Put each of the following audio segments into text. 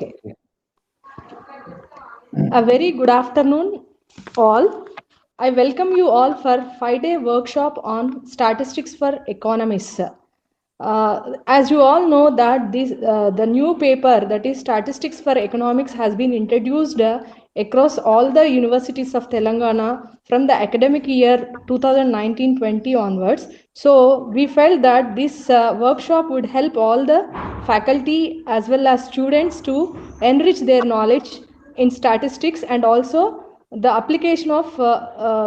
Okay. A very good afternoon, all. I welcome you all for 5-day workshop on statistics for economists. As you all know that the new paper, that is Statistics for Economics, has been introduced across all the universities of Telangana from the academic year 2019-20 onwards. So we felt that this workshop would help all the faculty as well as students to enrich their knowledge in statistics and also the application of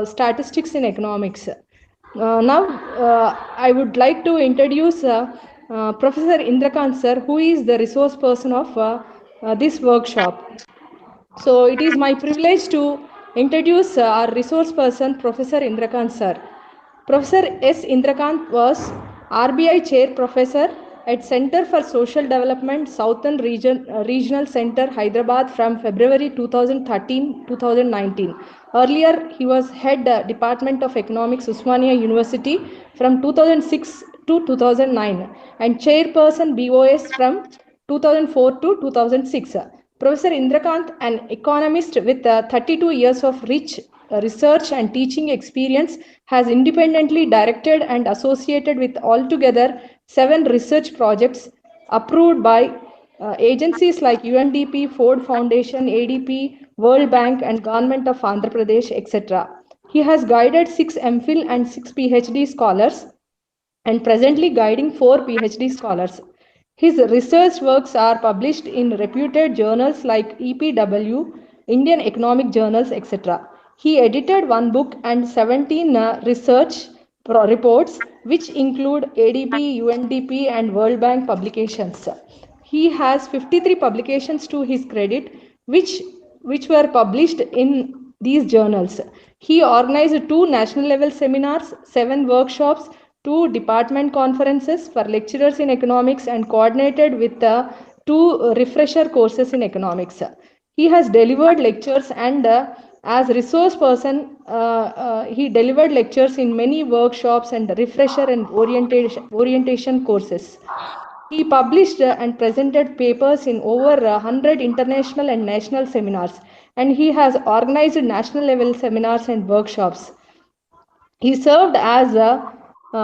statistics in economics. Now, I would like to introduce Professor Indrakant sir, who is the resource person of this workshop. So it is my privilege to introduce our resource person, Professor Indrakant sir. Professor S. Indrakant was RBI Chair Professor at Center for Social Development, Southern Regional Center, Hyderabad from February 2013-2019. Earlier, he was Head Department of Economics, Usmania University from 2006 to 2009 and Chairperson BOS from 2004 to 2006. Professor Indrakant, an economist with 32 years of rich research and teaching experience, has independently directed and associated with altogether 7 research projects approved by agencies like UNDP, Ford Foundation, ADP, World Bank, and Government of Andhra Pradesh, etc. He has guided 6 MPhil and 6 PhD scholars and presently guiding 4 PhD scholars. His research works are published in reputed journals like EPW, Indian Economic Journals, etc. He edited one book and 17 research reports, which include ADP, UNDP, and World Bank publications. He has 53 publications to his credit, which were published in these journals. He organized 2 national level seminars, 7 workshops, 2 department conferences for lecturers in economics, and coordinated with 2 refresher courses in economics. He has delivered lectures and as resource person, he delivered lectures in many workshops and refresher and orientation courses. He published and presented papers in over 100 international and national seminars, and he has organized national level seminars and workshops. He served as a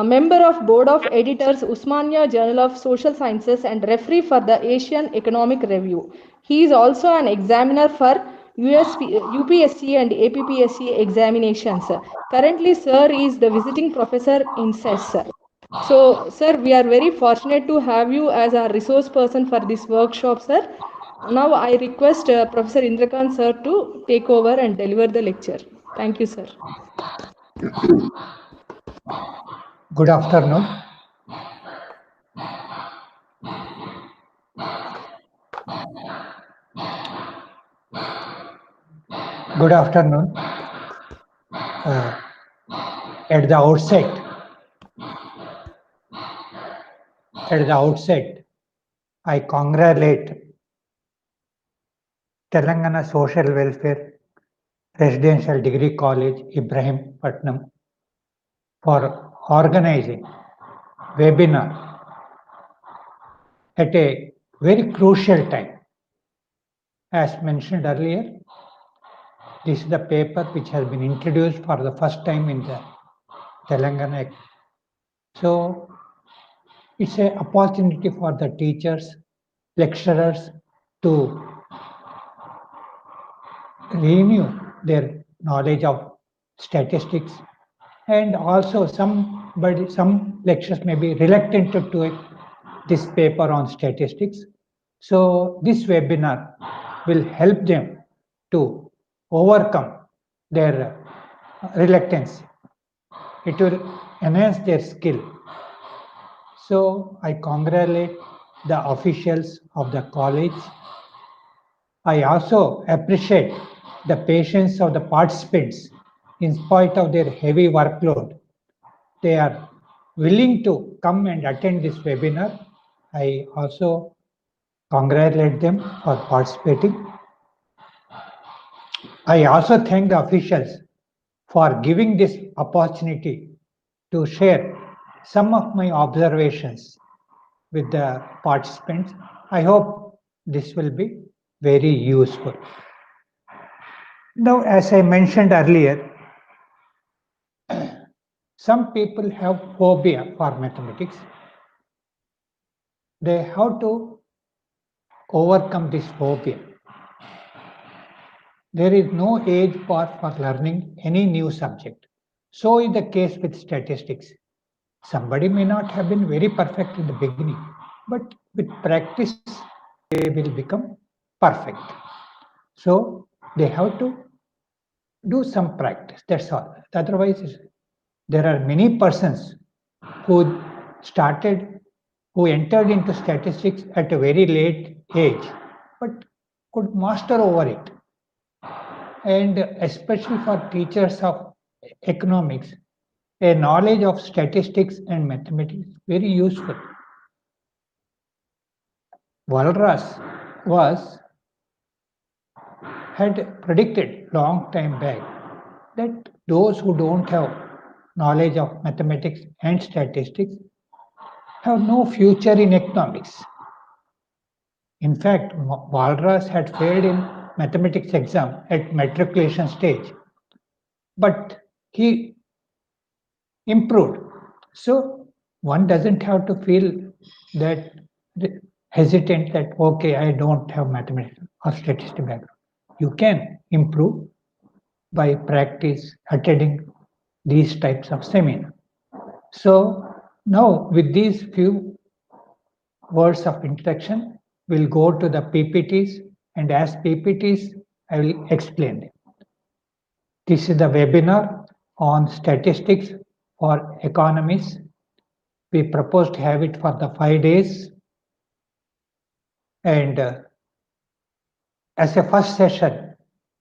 member of Board of Editors, Usmania Journal of Social Sciences, and referee for the Asian Economic Review. He is also an examiner for UPSC and APPSC examinations. Currently, sir is the visiting professor in CES. So, sir, we are very fortunate to have you as our resource person for this workshop, sir. Now, I request Professor Indrakant, sir, to take over and deliver the lecture. Thank you, sir. Good afternoon. Good afternoon. At the outset, I congratulate Telangana Social Welfare Residential Degree College, Ibrahimpatnam, for organizing webinar at a very crucial time. As mentioned earlier, this is the paper which has been introduced for the first time in the Telangana. So it's an opportunity for the teachers, lecturers to renew their knowledge of statistics, and also some lecturers may be reluctant to do this paper on statistics. So this webinar will help them to overcome their reluctance. It will enhance their skill. So I congratulate the officials of the college. I also appreciate the patience of the participants in spite of their heavy workload. They are willing to come and attend this webinar. I also congratulate them for participating. I also thank the officials for giving this opportunity to share some of my observations with the participants. I hope this will be very useful. Now, as I mentioned earlier, some people have phobia for mathematics. They have to overcome this phobia. There is no age bar for learning any new subject. So is the case with statistics. Somebody may not have been very perfect in the beginning, but with practice, they will become perfect. So they have to do some practice. That's all. Otherwise, there are many persons who started, who entered into statistics at a very late age, but could master over it. And especially for teachers of economics, a knowledge of statistics and mathematics is very useful. Walras had predicted long time back that those who don't have knowledge of mathematics and statistics have no future in economics. In fact, Walras had failed in mathematics exam at matriculation stage, but he improved. So one doesn't have to feel that hesitant that okay, I don't have mathematics or statistics background. You can improve by practice attending these types of seminar. So now with these few words of introduction, we'll go to the PPTs, and as PPTs, I will explain them. This is the webinar on statistics for economists. We propose to have it for the 5 days. And as a first session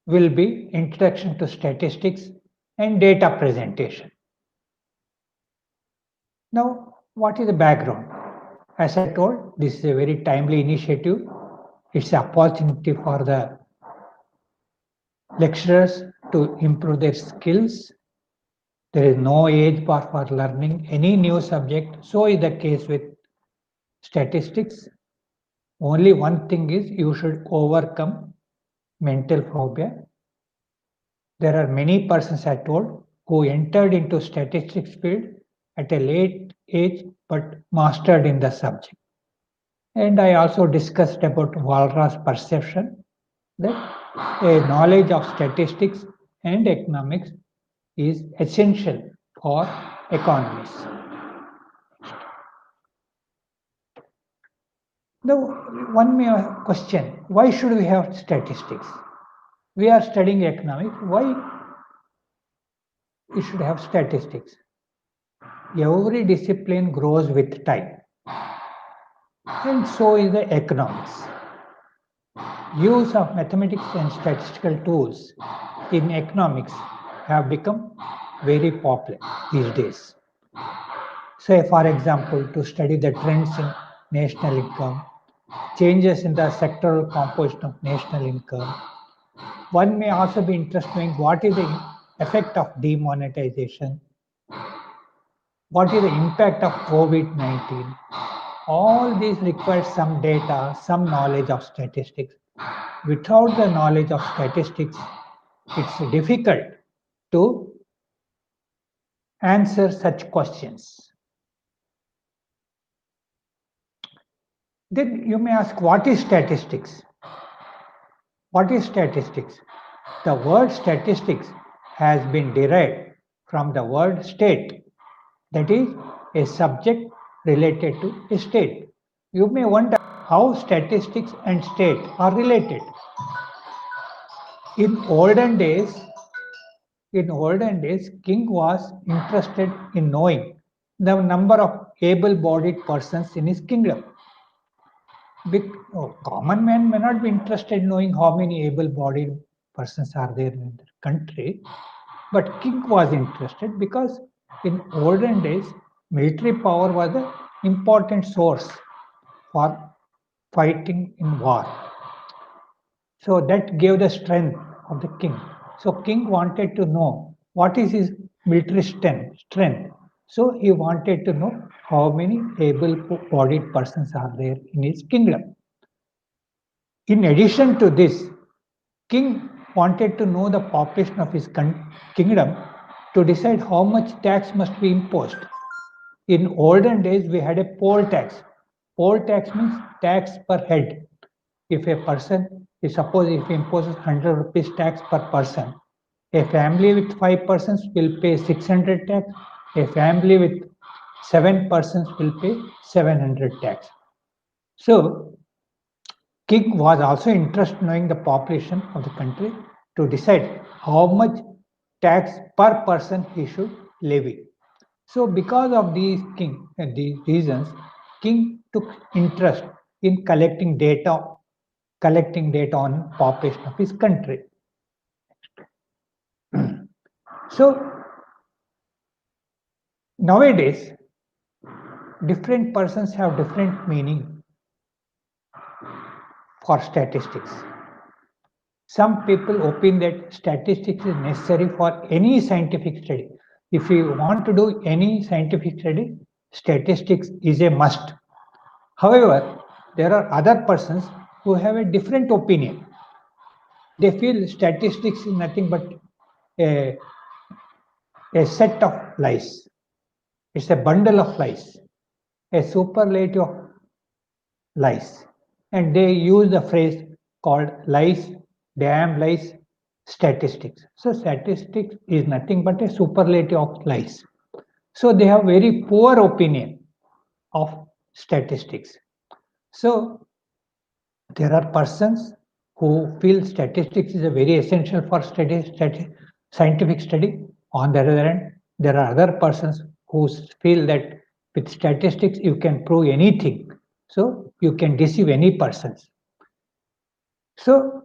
will be introduction to statistics and data presentation. Now, what is the background? As I told, this is a very timely initiative. It's an opportunity for the lecturers to improve their skills. There is no age bar for learning any new subject. So is the case with statistics. Only one thing is you should overcome mental phobia. There are many persons I told who entered into statistics field at a late age but mastered in the subject. And I also discussed about Walras' perception that a knowledge of statistics and economics is essential for economists. Now, one may question, why should we have statistics? We are studying economics, why we should have statistics? Every discipline grows with time, and so is the economics. Use of mathematics and statistical tools in economics have become very popular these days. Say, for example, to study the trends in national income, changes in the sectoral composition of national income. One may also be interested in what is the effect of demonetization, what is the impact of COVID-19. All these require some data, some knowledge of statistics. Without the knowledge of statistics, it's difficult to answer such questions. Then you may ask, what is statistics? What is statistics? The word statistics has been derived from the word state, that is, a subject related to a state. You may wonder how statistics and state are related. In olden days, king was interested in knowing the number of able-bodied persons in his kingdom. Common man may not be interested in knowing how many able-bodied persons are there in the country, but king was interested because in olden days, military power was an important source for fighting in war. So that gave the strength of the king. So king wanted to know what is his military strength. So he wanted to know how many able-bodied persons are there in his kingdom. In addition to this, king wanted to know the population of his kingdom to decide how much tax must be imposed. In olden days, we had a poll tax. Poll tax means tax per head. If a person, suppose if he imposes 100 rupees tax per person, a family with 5 persons will pay 600 tax. A family with 7 persons will pay 700 tax. So, king was also interested in knowing the population of the country to decide how much tax per person he should levy. So, because of these reasons, king took interest in collecting data on population of his country. So nowadays, different persons have different meaning for statistics. Some people opine that statistics is necessary for any scientific study. If you want to do any scientific study, statistics is a must. However, there are other persons who have a different opinion. They feel statistics is nothing but a set of lies. It's a bundle of lies, a superlative of lies. And they use the phrase called lies, damn lies, statistics. So statistics is nothing but a superlative of lies. So they have very poor opinion of statistics. So there are persons who feel statistics is a very essential for scientific study. On the other hand, there are other persons who feel that with statistics you can prove anything. So you can deceive any persons. So,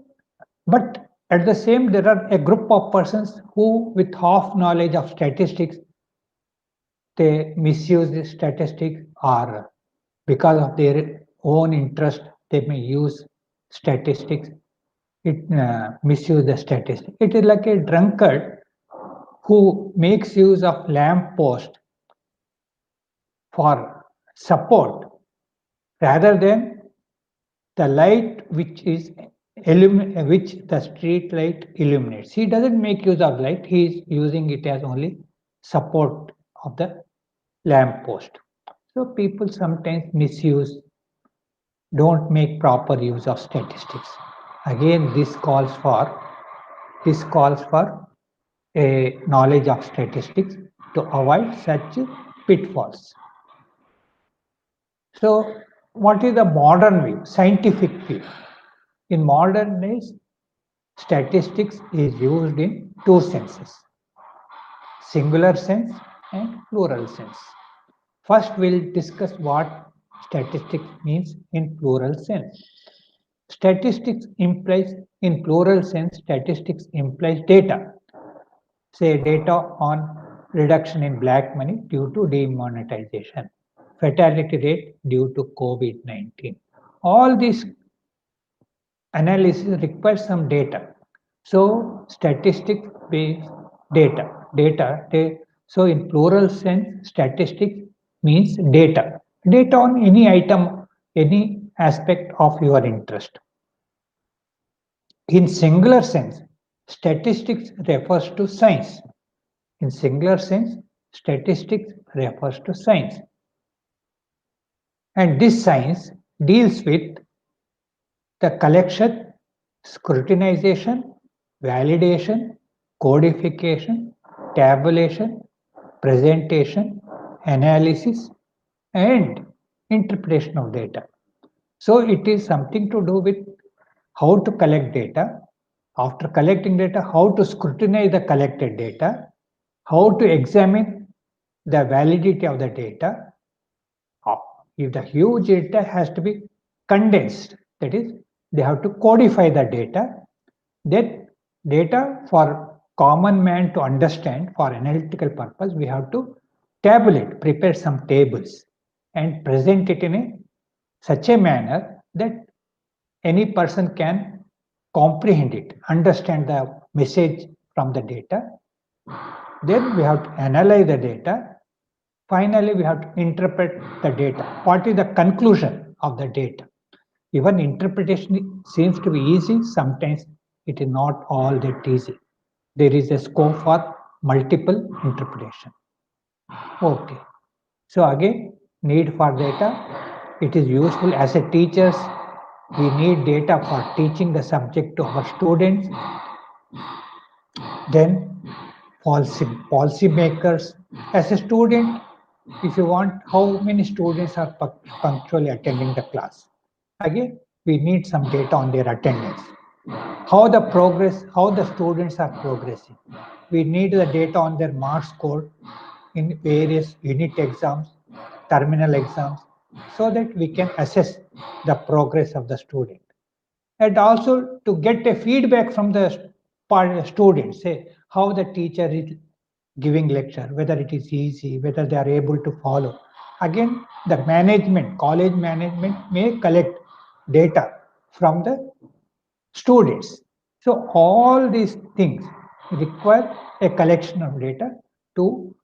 but at the same, there are a group of persons who, with half knowledge of statistics, they misuse the statistics, or because of their own interest, they may use statistics. It misuse the statistics. It is like a drunkard who makes use of lamp post for support rather than the light which is which the street light illuminates. He doesn't make use of light. He is using it as only support of the lamp post. So people sometimes misuse, don't make proper use of statistics. Again, this calls for a knowledge of statistics to avoid such pitfalls. So, what is the modern view, scientific view? In modern days, statistics is used in two senses, singular sense and plural sense. First, we'll discuss what statistics means in plural sense. Statistics implies, in plural sense, statistics implies data. Say data on reduction in black money due to demonetization, fatality rate due to COVID-19. All these analysis requires some data. So statistics based data. So in plural sense, statistics means data. Data on any item, any aspect of your interest. In singular sense, statistics refers to science. In singular sense, statistics refers to science. And this science deals with the collection, scrutinization, validation, codification, tabulation, presentation, analysis, and interpretation of data. So it is something to do with how to collect data. After collecting data, how to scrutinize the collected data, how to examine the validity of the data. If the huge data has to be condensed, that is, they have to codify the data. That data for common man to understand for analytical purpose, we have to tabulate, prepare some tables and present it in such a manner that any person can comprehend it, understand the message from the data. Then we have to analyze the data. Finally, we have to interpret the data. What is the conclusion of the data? Even interpretation seems to be easy, sometimes it is not all that easy. There is a scope for multiple interpretation. Okay. So again, need for data. It is useful as a teachers. We need data for teaching the subject to our students. Then policy makers. As a student, if you want, how many students are punctually attending the class? Again, we need some data on their attendance. How the students are progressing. We need the data on their mark score in various unit exams, terminal exams, so that we can assess the progress of the student. And also to get a feedback from the students, say how the teacher is giving lecture, whether it is easy, whether they are able to follow. Again, the management, college management may collect data from the students. So all these things require a collection of data to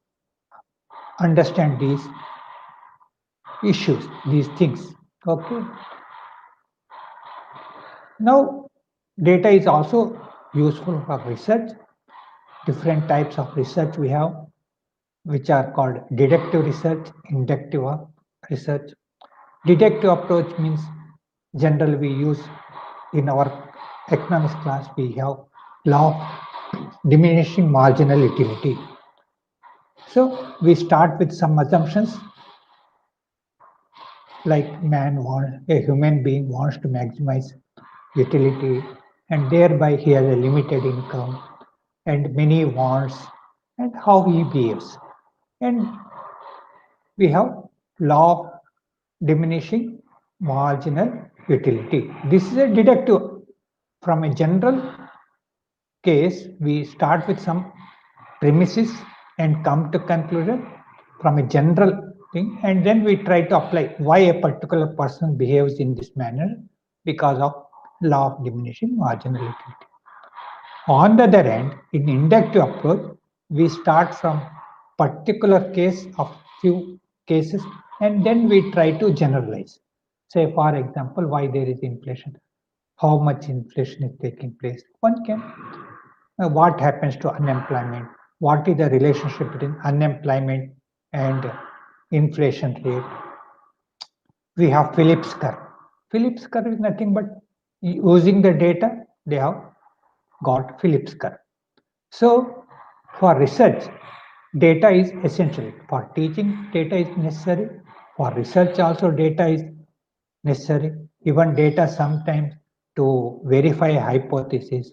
understand these issues, these things. Okay. Now, data is also useful for research. Different types of research we have, which are called deductive research, inductive research. Deductive approach means generally we use in our economics class, we have law of diminishing marginal utility. So we start with some assumptions like a human being wants to maximize utility and thereby he has a limited income and many wants and how he behaves. And we have law of diminishing marginal utility. This is a deductive. From a general case, we start with some premises and come to conclusion from a general thing, and then we try to apply why a particular person behaves in this manner because of law of diminishing marginal utility. On the other hand, in inductive approach, we start from particular case of few cases and then we try to generalize. Say, for example, why there is inflation, how much inflation is taking place. One can, what happens to unemployment, what is the relationship between unemployment and inflation rate. We have Phillips curve. Phillips curve is nothing but using the data, they have got Phillips curve. So for research, data is essential. For teaching, data is necessary. For research also, data is necessary. Even data sometimes to verify a hypothesis,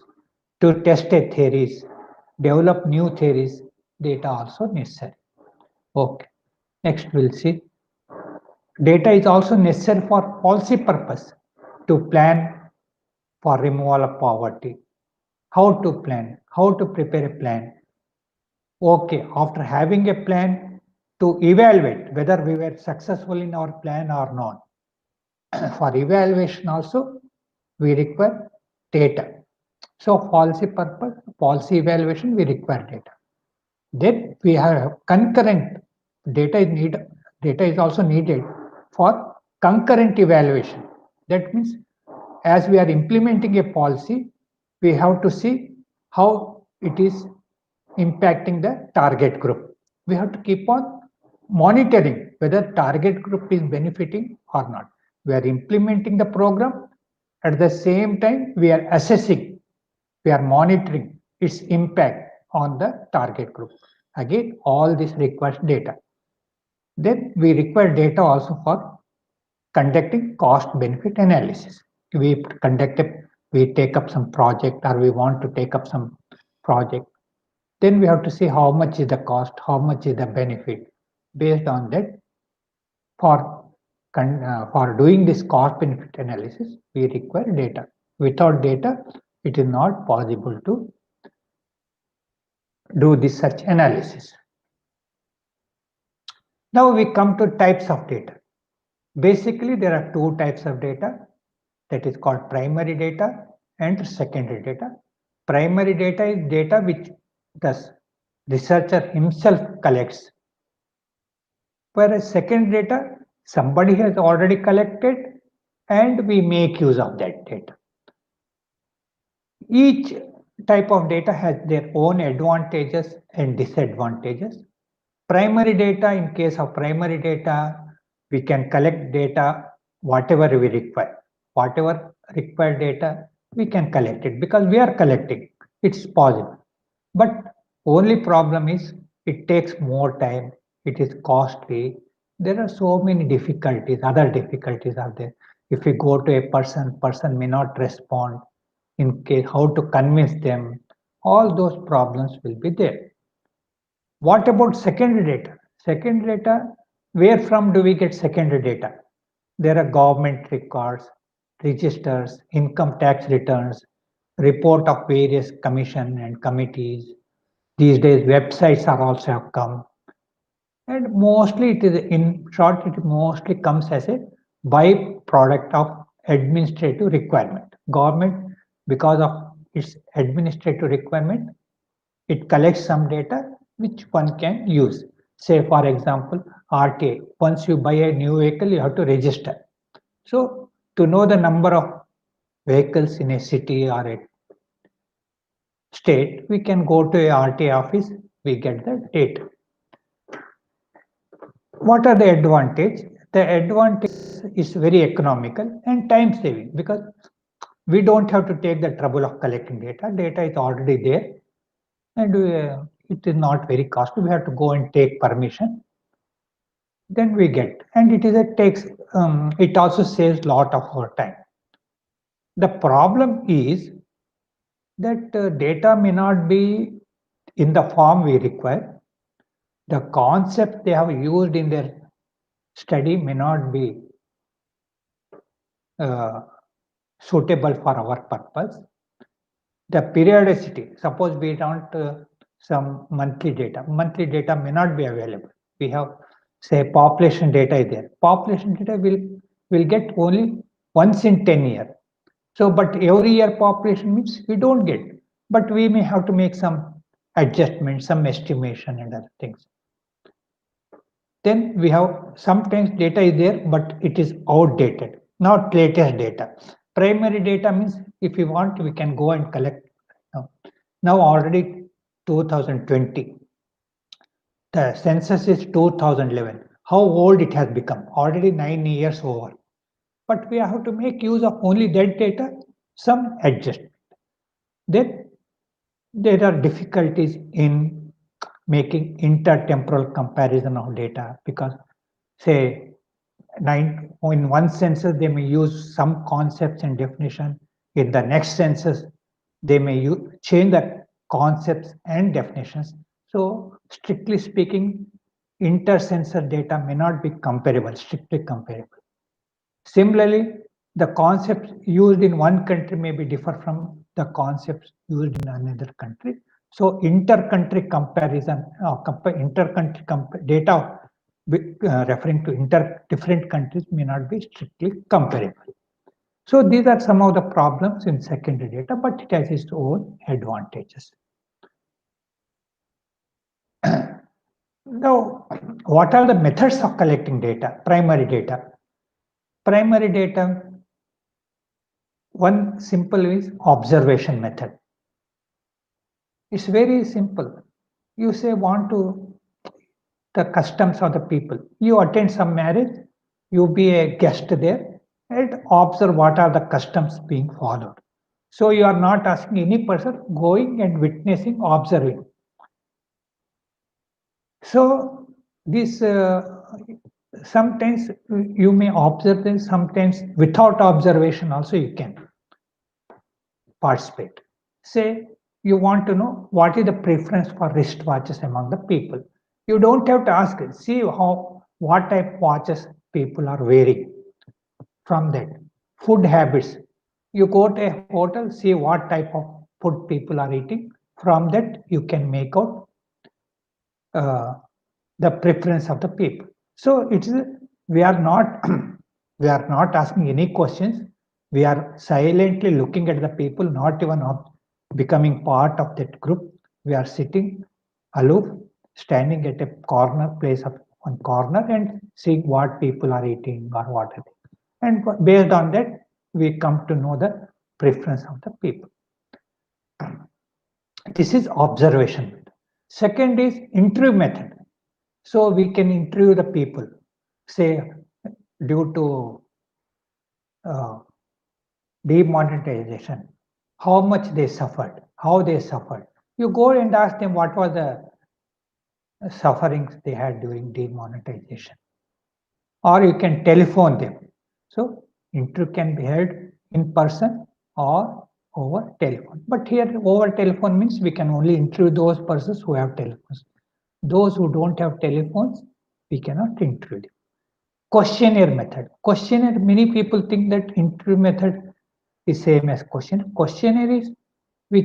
to test a theories, develop new theories, data also necessary. Okay, next we'll see. Data is also necessary for policy purpose, to plan for removal of poverty. How to plan, how to prepare a plan. Okay, after having a plan, to evaluate whether we were successful in our plan or not. For evaluation also, we require data. So policy purpose, policy evaluation, we require data. Then we have concurrent data is needed. Data is also needed for concurrent evaluation. That means as we are implementing a policy, we have to see how it is impacting the target group. We have to keep on monitoring whether target group is benefiting or not. We are implementing the program. At the same time, we are assessing, we are monitoring its impact on the target group. Again, all this requires data. Then we require data also for conducting cost benefit analysis. We take up some project or we want to take up some project. Then we have to see how much is the cost, how much is the benefit. Based on that, for doing this cost benefit analysis, we require data. Without data, it is not possible to do this such analysis. Now we come to types of data. Basically, there are two types of data, that is called primary data and secondary data. Primary data is data which the researcher himself collects, whereas secondary data, somebody has already collected and we make use of that data. Each type of data has their own advantages and disadvantages. Primary data, in case of primary data, we can collect data whatever we require. Whatever required data, we can collect it because we are collecting. It's possible. But only problem is it takes more time, it is costly. There are so many difficulties, other difficulties are there. If we go to a person may not respond. In case how to convince them, all those problems will be there. What about secondary data? Secondary data, where from do we get secondary data? There are government records, registers, income tax returns, report of various commission and committees. These days, websites are also have come. And mostly it is, in short, it mostly comes as a byproduct of administrative requirement. Government, because of its administrative requirement, it collects some data which one can use. Say, for example, RTA. Once you buy a new vehicle, you have to register. So, to know the number of vehicles in a city or a state, we can go to a RTA office, we get the data. What are the advantage? The advantage is very economical and time saving because we don't have to take the trouble of collecting data. Data is already there and it is not very costly. We have to go and take permission. Then we get, and it also saves a lot of our time. The problem is that data may not be in the form we require. The concept they have used in their study may not be uh, suitable for our purpose. The periodicity, suppose we want some monthly data may not be available. We have, say, population data is there. Population data will get only once in 10 years. So, but every year population means we don't get, but we may have to make some adjustment, some estimation and other things. Then we have sometimes data is there, but it is outdated, not latest data. Primary data means if we want, we can go and collect. Now already 2020, the census is 2011. How old it has become? Already 9 years over. But we have to make use of only that data, some adjustment. Then there are difficulties in making intertemporal comparison of data because, say, in one census they may use some concepts and definition. In the next census, they may change the concepts and definitions. So, strictly speaking, inter-census data may not be comparable, strictly comparable. Similarly, the concepts used in one country may be different from the concepts used in another country. So inter-country comparison, data referring to different countries may not be strictly comparable. So these are some of the problems in secondary data, but it has its own advantages. Now, what are the methods of collecting data? Primary data. Primary data, one simple is observation method. It's very simple. You say want to the customs of the people. You attend some marriage, you be a guest there and observe what are the customs being followed. So you are not asking any person, going and witnessing, observing. So this sometimes you may observe this, sometimes without observation also you can participate. Say you want to know what is the preference for wristwatches among the people. You don't have to ask it. See what type of watches people are wearing. From that, food habits. You go to a hotel, see what type of food people are eating. From that, you can make out the preference of the people. So it is we are not we are not asking any questions. We are silently looking at the people, not even becoming part of that group. We are sitting aloof, standing at a corner place of one corner and seeing what people are eating or what are they. And based on that, we come to know the preference of the people. This is observation method. Second is interview method. So we can interview the people, say due to demonetization, how much they suffered, how they suffered. You go and ask them what was the sufferings they had during demonetization. Or you can telephone them. So interview can be held in person or over telephone. But here over telephone means we can only interview those persons who have telephones. Those who don't have telephones, we cannot interview them. Questionnaire method. Questionnaire, many people think that interview method is same as questionnaire. Questionnaire is, we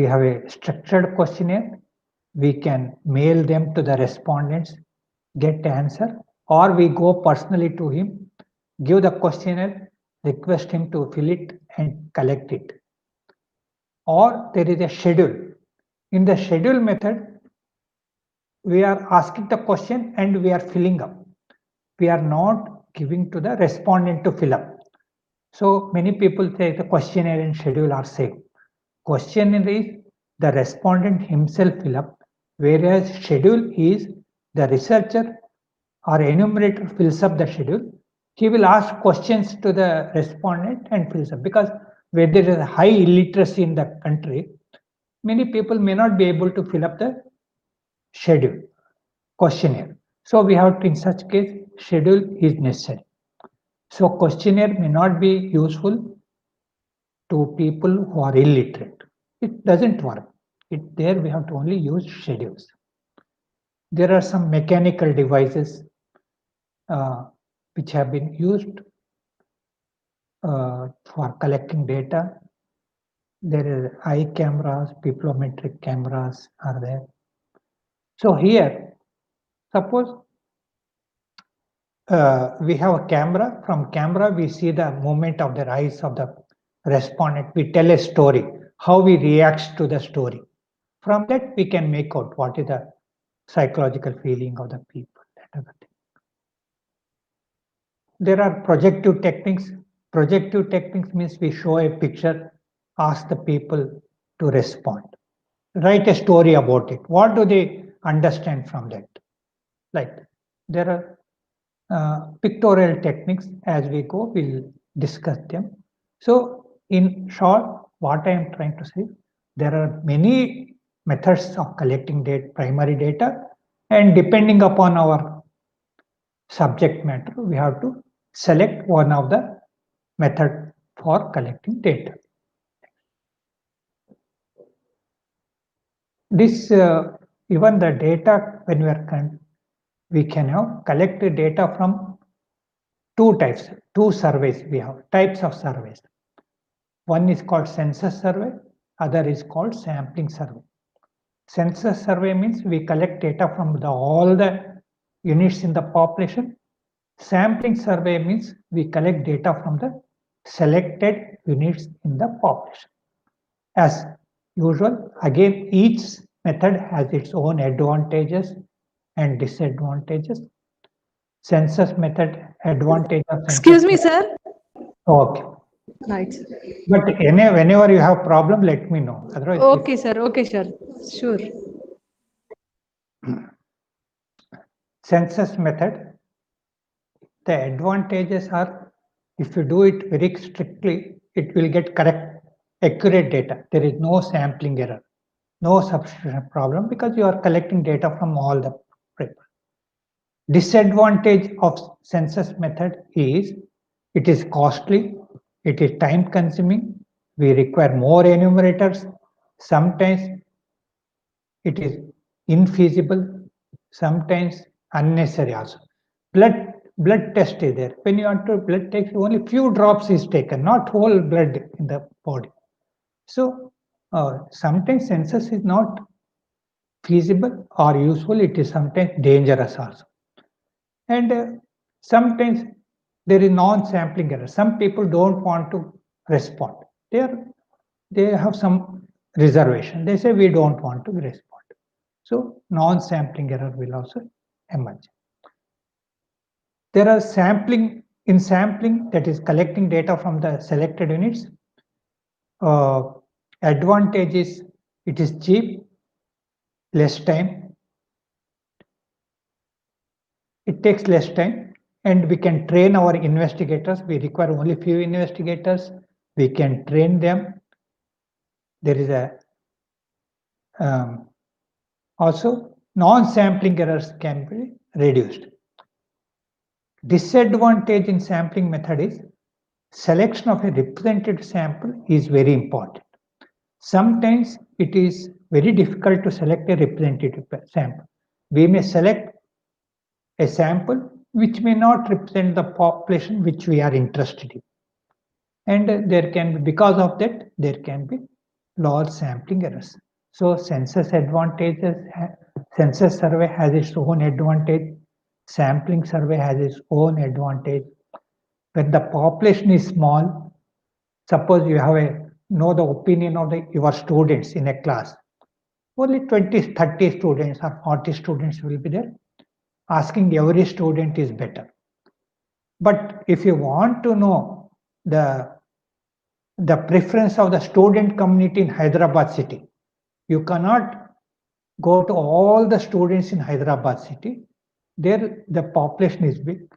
have a structured questionnaire. We can mail them to the respondents, get answer, or we go personally to him, give the questionnaire, request him to fill it and collect it. Or there is a schedule. In the schedule method, we are asking the question and we are filling up. We are not giving to the respondent to fill up. So many people say the questionnaire and schedule are same. Questionnaire is the respondent himself fill up, whereas schedule is the researcher or enumerator fills up the schedule. He will ask questions to the respondent and fills up, because where there is a high illiteracy in the country, many people may not be able to fill up the schedule questionnaire. So we have to, in such case, schedule is necessary. So questionnaire may not be useful to people who are illiterate. It doesn't work. There we have to only use schedules. There are some mechanical devices which have been used for collecting data. There is eye cameras, pupillometric cameras are there. So here, suppose we have a camera. From camera, we see the movement of the eyes of the respondent. We tell a story, how we react to the story. From that, we can make out what is the psychological feeling of the people. There are projective techniques. Projective techniques means we show a picture, ask the people to respond. Write a story about it. What do they understand from that? Like there are pictorial techniques. As we go, we'll discuss them. So in short, what I am trying to say, there are many methods of collecting data, primary data, and depending upon our subject matter, we have to select one of the method for collecting data. This even the data, when we can have collected data from two types, two surveys. We have types of surveys. One is called census survey, other is called sampling survey. Census survey means we collect data from all the units in the population. Sampling survey means we collect data from the selected units in the population. As usual, again, each method has its own advantages and disadvantages. Census method advantage of census. Excuse me, sir. Okay. Right. But whenever you have problem, let me know. Otherwise, okay, sir. Okay, sir. Sure. Census method, the advantages are, if you do it very strictly, it will get correct, accurate data. There is no sampling error, no substitution problem, because you are collecting data from all the people. Disadvantage of census method is it is costly, it is time consuming, we require more enumerators, sometimes it is infeasible, sometimes unnecessary also. Blood test is there. When you want to blood test, only few drops is taken, not whole blood in the body. So sometimes census is not feasible or useful, it is sometimes dangerous also. And sometimes there is non-sampling error. Some people don't want to respond. They have some reservation. They say we don't want to respond. So non-sampling error will also emerge. There are sampling, that is collecting data from the selected units. Advantage is it is cheap, less time. It takes less time, and we can train our investigators. We require only few investigators. We can train them. There is a also non-sampling errors can be reduced. Disadvantage in sampling method is selection of a representative sample is very important. Sometimes it is very difficult to select a representative sample. We may select a sample which may not represent the population which we are interested in. And there can be, because of that, there can be large sampling errors. So census advantages, census survey has its own advantage, sampling survey has its own advantage. When the population is small, suppose you have know the opinion of your students in a class, only 20, 30 students or 40 students will be there. Asking every student is better. But if you want to know the preference of the student community in Hyderabad city, you cannot go to all the students in Hyderabad city. There the population is big.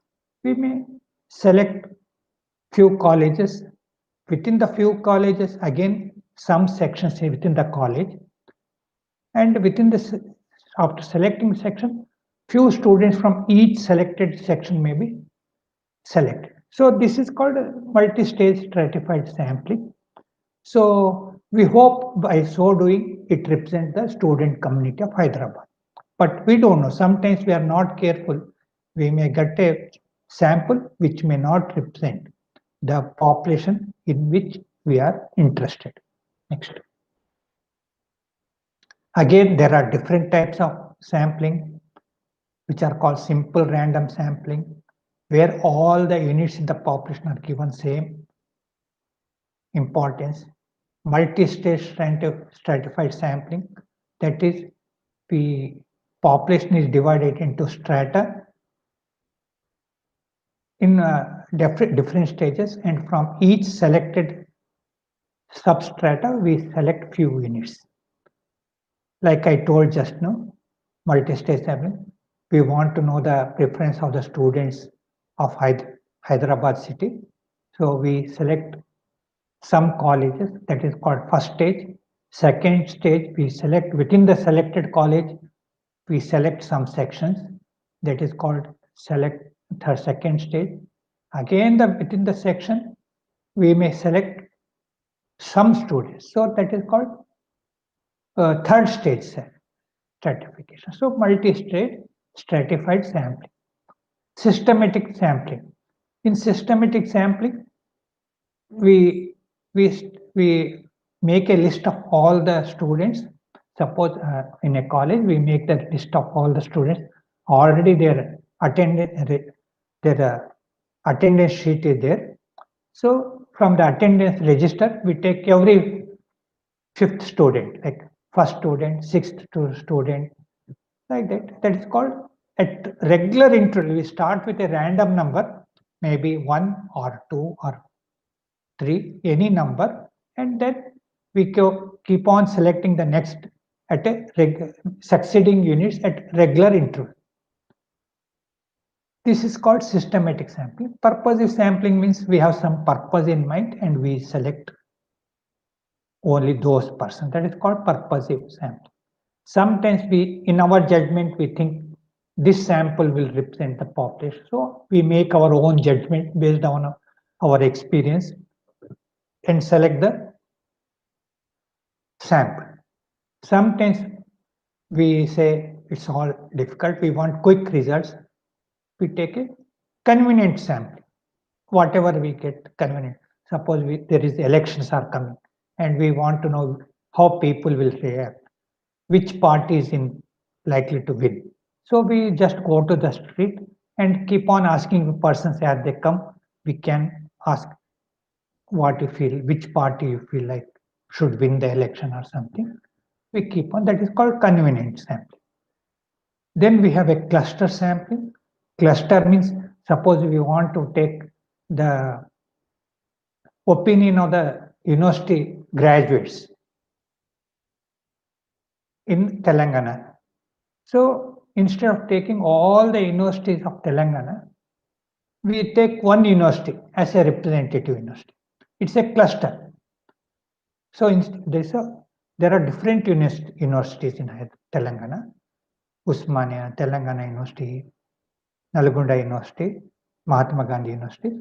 We may select few colleges. Within the few colleges, again, some sections within the college. And within this, after selecting section, few students from each selected section may be selected. So this is called multi-stage stratified sampling. So we hope by so doing, it represents the student community of Hyderabad. But we don't know. Sometimes we are not careful. We may get a sample which may not represent the population in which we are interested. Next. Again, there are different types of sampling, which are called simple random sampling, where all the units in the population are given same importance. Multi-stage stratified sampling, that is, the population is divided into strata in different stages, and from each selected substrata, we select few units. Like I told just now, multi-stage sampling, we want to know the preference of the students of Hyderabad city. So we select some colleges, that is called first stage. Second stage, we select within the selected college, we select some sections, that is called select second stage. Again, within the section, we may select some students. So that is called third stage stratification. So multi-stage stratified sampling. Systematic sampling. In systematic sampling, we make a list of all the students. Suppose in a college, we make the list of all the students. Already their attendance sheet is there. So from the attendance register, we take every fifth student, like first student, sixth student, like that. That is called at regular interval. We start with a random number, maybe 1 or 2 or 3, any number, and then we keep on selecting the next at a succeeding units at regular interval. This is called systematic sampling. Purposive sampling means we have some purpose in mind and we select only those persons. That is called purposive sampling. Sometimes in our judgment, we think this sample will represent the population. So we make our own judgment based on our experience and select the sample. Sometimes we say it's all difficult. We want quick results. We take a convenient sample. Whatever we get convenient. Suppose there is elections are coming and we want to know how people will react, which party is likely to win. So we just go to the street and keep on asking persons as they come. We can ask what you feel, which party you feel like should win the election or something. We keep on, that is called convenient sampling. Then we have a cluster sampling. Cluster means suppose we want to take the opinion of the university graduates in Telangana. So instead of taking all the universities of Telangana, we take one university as a representative university. It's a cluster. So there are different universities in Telangana: Usmania, Telangana University, Nalgonda University, Mahatma Gandhi University.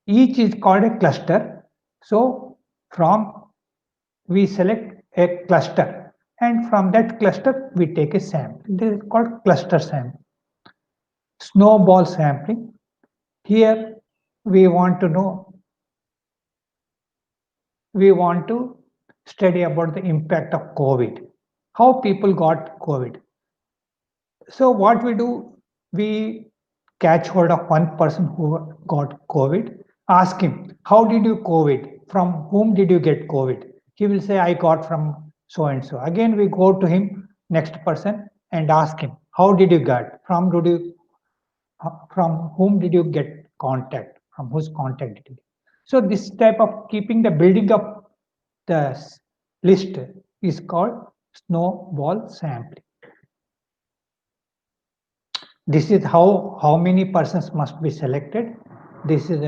Each is called a cluster. So we select a cluster, and from that cluster we take a sample. This is called cluster sampling. Snowball sampling. Here we want to study about the impact of COVID, how people got COVID. So what we do, we catch hold of one person who got COVID, ask him, how did you COVID? From whom did you get COVID? He will say, I got from so and so. Again, we go to him, next person, and ask him, how did you get? From whom did you get contact? From whose contact did you get? So this type of building up the list is called snowball sampling. This is how many persons must be selected. This is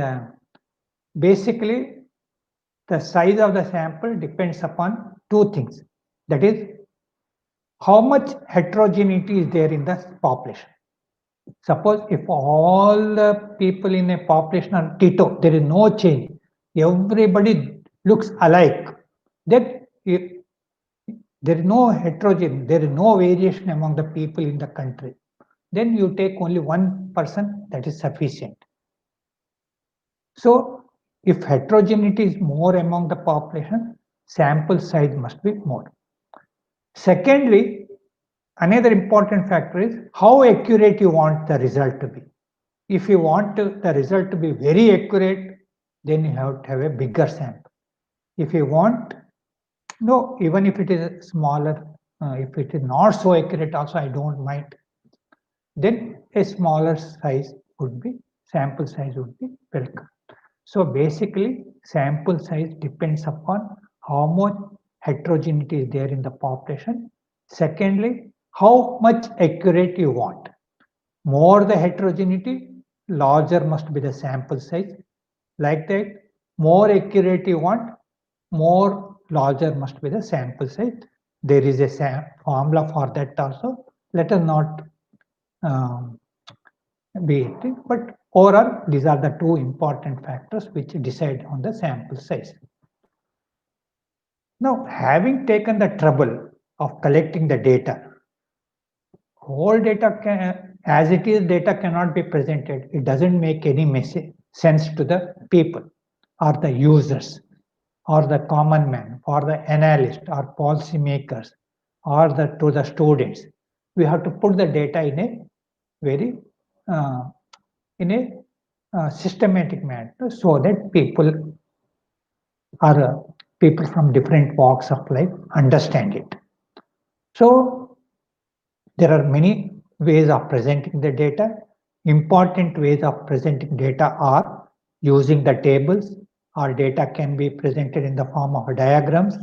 basically the size of the sample depends upon two things. That is, how much heterogeneity is there in the population. Suppose if all the people in a population are Tito, there is no change, everybody looks alike, then there is no heterogeneity, there is no variation among the people in the country, then you take only one person, that is sufficient. So if heterogeneity is more among the population, sample size must be more. Secondly, another important factor is how accurate you want the result to be. If you want the result to be very accurate, then you have to have a bigger sample. If you want, no, even if it is smaller, if it is not so accurate also, I don't mind, then a smaller size would be, sample size would be welcome. So basically, sample size depends upon how much heterogeneity is there in the population. Secondly, how much accurate you want. More the heterogeneity, larger must be the sample size. Like that, more accurate you want, more larger must be the sample size. There is a formula for that also. Let us not be it, but overall, these are the two important factors which decide on the sample size. Now, having taken the trouble of collecting the data, whole data as it is, data cannot be presented. It doesn't make any sense to the people or the users or the common man or the analyst or policy makers or to the students. We have to put the data in a very systematic manner so that people from different walks of life understand it. So there are many ways of presenting the data. Important ways of presenting data are using the tables, or data can be presented in the form of diagrams,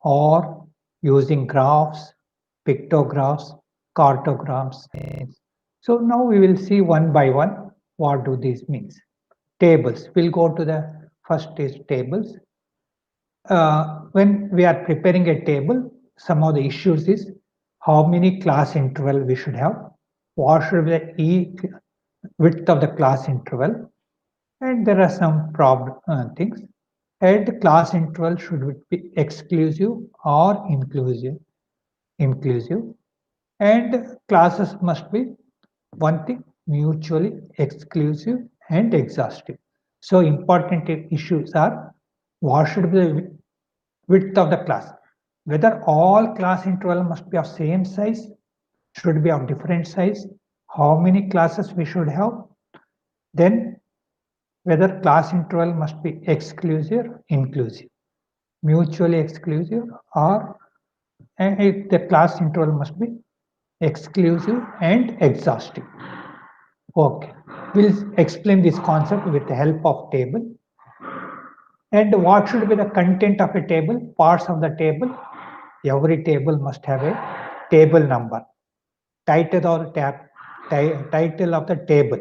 or using graphs, pictographs, cartograms. So now we will see one by one what do these means. Tables. We'll go to the first is tables. When we are preparing a table, some of the issues is how many class interval we should have, what should be the width of the class interval, and there are some problem things. And the class interval should be exclusive or inclusive, and classes must be one thing, mutually exclusive and exhaustive. So important issues are what should be the width of the class, whether all class interval must be of same size, should be of different size, how many classes we should have, then whether class interval must be exclusive, inclusive, mutually exclusive, or if the class interval must be exclusive and exhaustive. Okay, we'll explain this concept with the help of table. And what should be the content of a table? Parts of the table. Every table must have a table number, title or title of the table,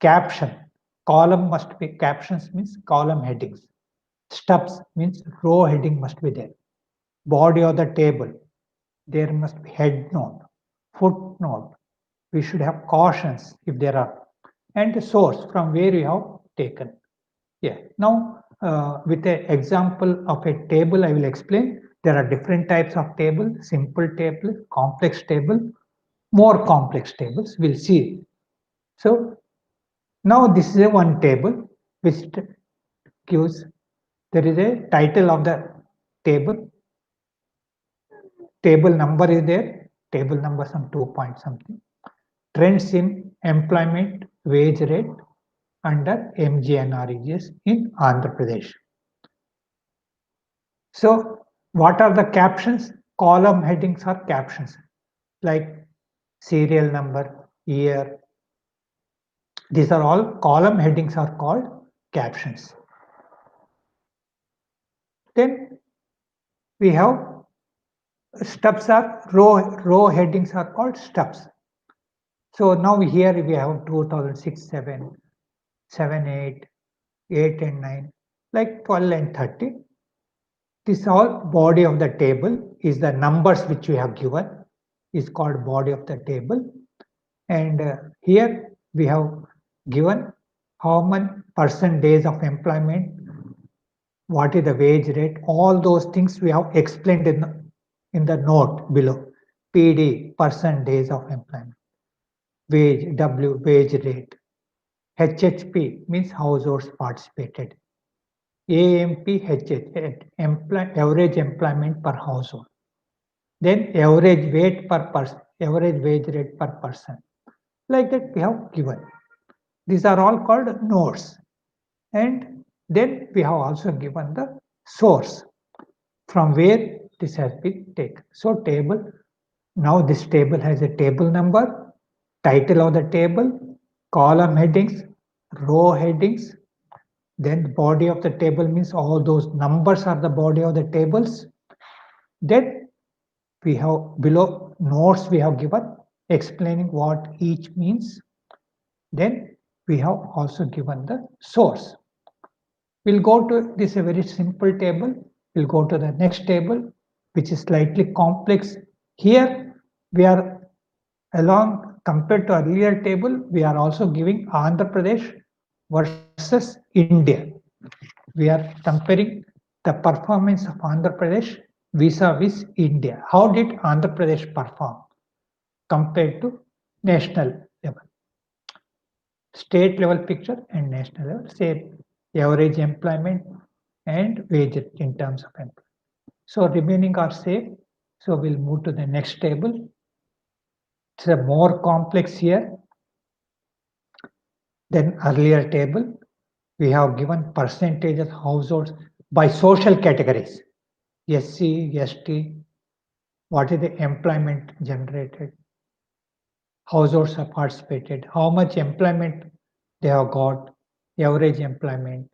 caption, column must be, captions means column headings, stubs means row heading must be there, body of the table, there must be head note, footnote, we should have cautions if there are, and the source from where you have taken. Yeah, now with an example of a table, I will explain. There are different types of table, simple table, complex table, more complex tables. We'll see. So now this is a one table which gives, there is a title of the table, table number is there, table number some 2 point something, trends in employment wage rate under MGNREGS in Andhra Pradesh. So what are the captions? Column headings are captions like serial number, year. These are all column headings are called captions. Then we have stubs are row headings are called stubs. So now here we have 2006, 7, 7, 8, 8 and 9, like 12 and 30. This all body of the table is the numbers which we have given is called body of the table. And here we have given how many % of employment, what is the wage rate, all those things we have explained in the note below. PD, % of employment, wage, W, wage rate, HHP means households participated, AMP, HH, average employment per household, then average weight per person, average wage rate per person. Like that we have given. These are all called notes. And then we have also given the source from where this has been taken. So table, now this table has a table number, title of the table, column headings, row headings, then the body of the table means all those numbers are the body of the tables. Then we have below notes we have given explaining what each means. Then we have also given the source. We'll go to this a very simple table. We'll go to the next table, which is slightly complex. Here we are along compared to earlier table, we are also giving Andhra Pradesh versus India. We are comparing the performance of Andhra Pradesh vis-a-vis India. How did Andhra Pradesh perform compared to national level? State level picture and national level, say average employment and wage in terms of employment. So remaining are same. So we'll move to the next table. It's a more complex here than earlier table. We have given percentages households by social categories. SC, ST, what is the employment generated, households have participated, how much employment they have got, average employment,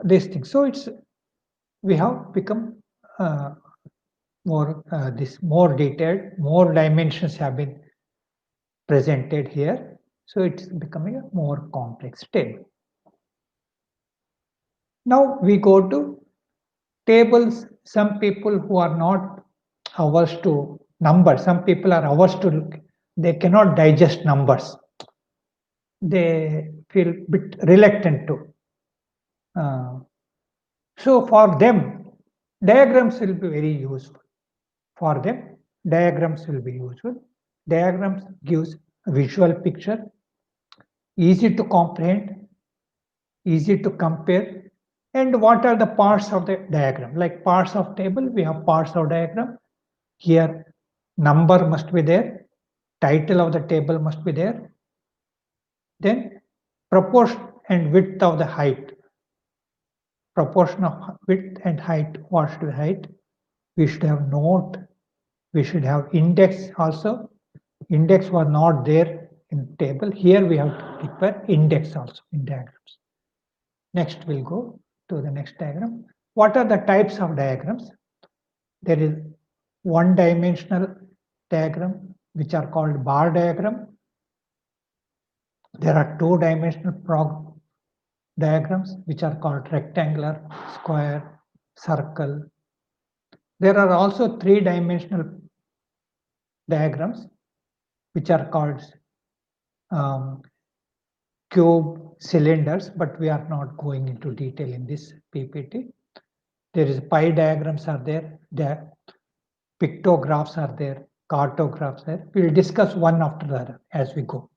these things. So it's, we have become more detailed, more dimensions have been presented here. So it's becoming a more complex table. Now we go to tables. Some people who are not averse to numbers, some people are averse to look, they cannot digest numbers. They feel a bit reluctant to. So for them, diagrams will be very useful. For them, diagrams will be useful. Diagrams gives a visual picture, easy to comprehend, easy to compare. And what are the parts of the diagram? Like parts of table, we have parts of diagram. Here, number must be there. Title of the table must be there. Then proportion and width of the height. Proportion of width and height. What should be height? We should have note. We should have index also. Index was not there in table. Here we have to prepare index also in diagrams. Next, we'll go to the next diagram. What are the types of diagrams? There is one-dimensional diagram, which are called bar diagram. There are two-dimensional diagrams, which are called rectangular, square, circle. There are also three-dimensional diagrams, which are called cube, cylinders, but we are not going into detail in this PPT. There is pie diagrams are there, pictographs are there, cartographs there. We will discuss one after the other as we go.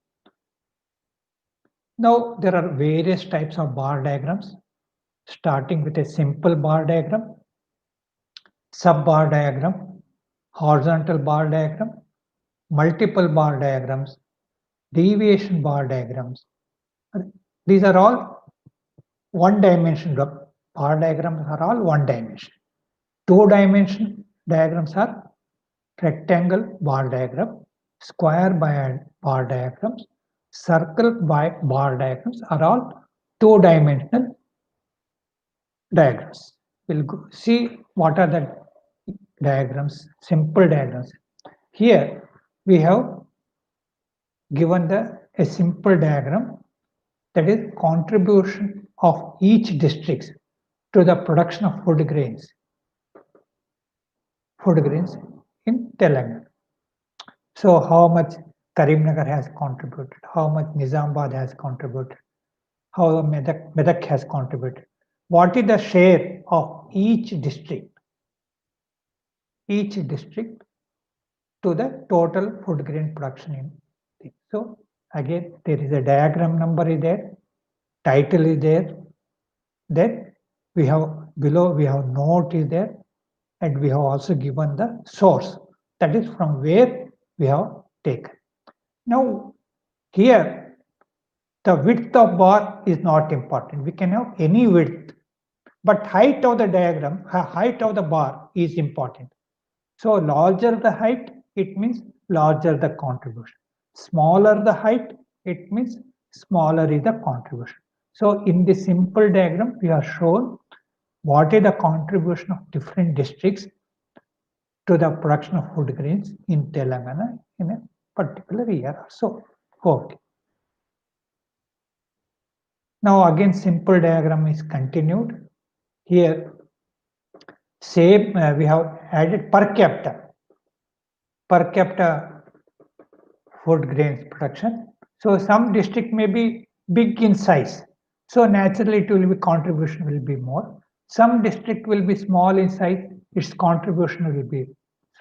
Now, there are various types of bar diagrams, starting with a simple bar diagram, sub-bar diagram, horizontal bar diagram, multiple bar diagrams, deviation bar diagrams. These are all one-dimension bar diagrams are all one dimension. Two-dimension diagrams are rectangle bar diagram, square bar diagrams, circle bar diagrams are all two-dimensional diagrams. We'll see what are the diagrams, simple diagrams. Here we have given a simple diagram, that is contribution of each district to the production of food grains in Telangana. So how much Karimnagar has contributed, how much Nizamabad has contributed, how Medak has contributed. What is the share of each district to the total food grain production in. So again, there is a diagram number is there, title is there, then we have below we have note is there, and we have also given the source, that is from where we have taken. Now here the width of bar is not important. We can have any width, but height of the diagram, height of the bar is important. So larger the height, it means larger the contribution. Smaller the height, it means smaller is the contribution. So in the simple diagram, we have shown what is the contribution of different districts to the production of food grains in Telangana in a particular year or so. Okay. Now again, simple diagram is continued. Here, same we have added per capita food grains production. So some district may be big in size. So naturally it will be contribution will be more. Some district will be small in size, its contribution will be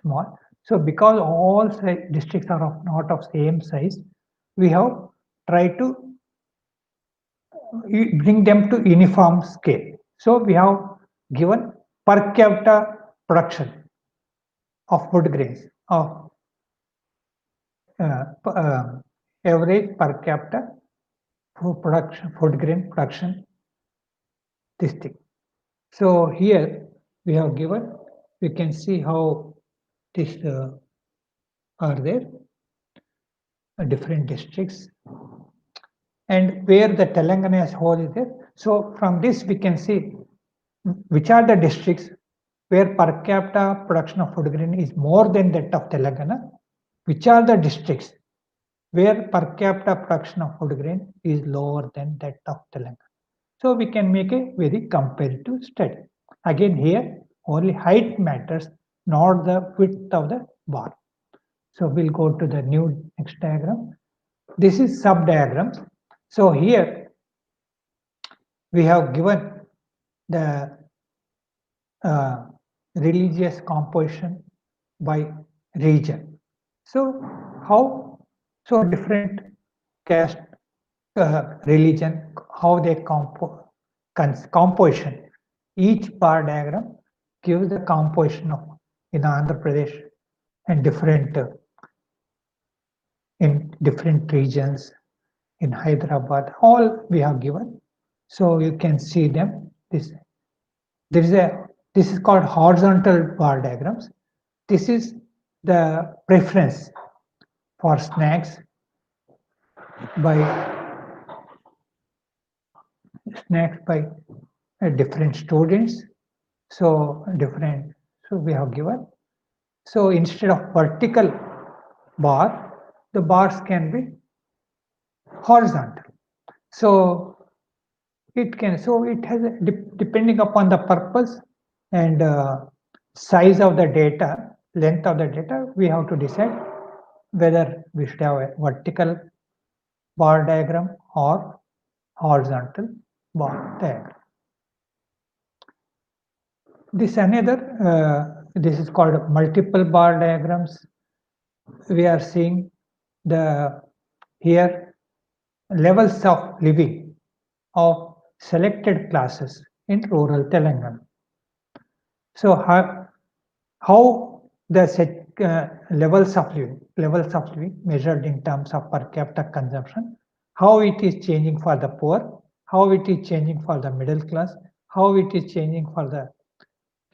small. So because all districts are not of same size, we have tried to bring them to uniform scale. So we have given per capita production of food grains of average per capita food grain production district. So here we have given, we can see how this are there, different districts, and where the Telangana as whole is there. So from this we can see which are the districts where per capita production of food grain is more than that of Telangana, which are the districts where per capita production of food grain is lower than that of Telangana. So we can make a very comparative study. Again here, only height matters, not the width of the bar. So we'll go to the new next diagram. This is sub-diagrams. So here we have given the religious composition by region. So how? So different caste, religion, how they composition. Each bar diagram gives the composition of in Andhra Pradesh and different in different regions in Hyderabad. All we have given, so you can see them. This is called horizontal bar diagrams. This is the preference for snacks by different students. So we have given. So instead of vertical bar, the bars can be horizontal. So it has depending upon the purpose and size of the data, length of the data, we have to decide whether we should have a vertical bar diagram or horizontal bar diagram. This is called multiple bar diagrams. We are seeing here levels of living of selected classes in rural Telangana. So how the levels of living measured in terms of per capita consumption, how it is changing for the poor, how it is changing for the middle class, how it is changing for the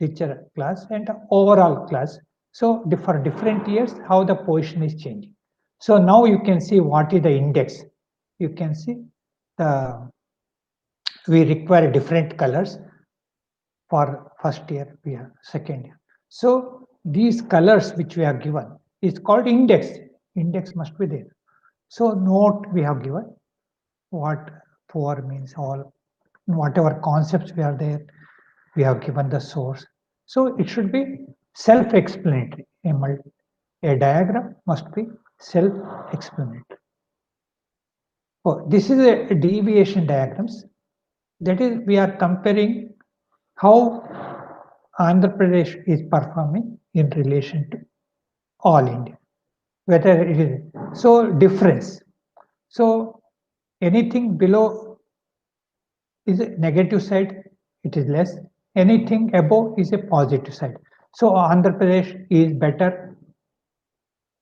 richer class and overall class. So for different years, how the position is changing. So now you can see what is the index. You can see we require different colors for first year, second year. So these colors which we have given is called index. Index must be there. So note we have given what poor means, all whatever concepts we are there, we have given the source. So it should be self-explanatory. A diagram must be self-explanatory. Oh, this is a deviation diagrams. That is, we are comparing how Andhra Pradesh is performing in relation to all India. Whether it is so difference. So anything below is a negative side, it is less. Anything above is a positive side. So Andhra Pradesh is better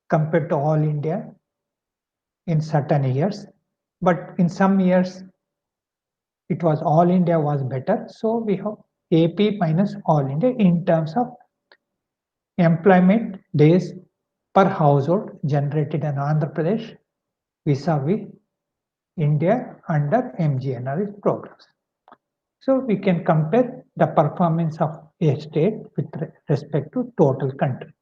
compared to all India in certain years, but in some years it was all India was better. So we have AP minus all India in terms of employment days per household generated in Andhra Pradesh vis-a-vis India under MGNRE programs. So we can compare the performance of a state with respect to total country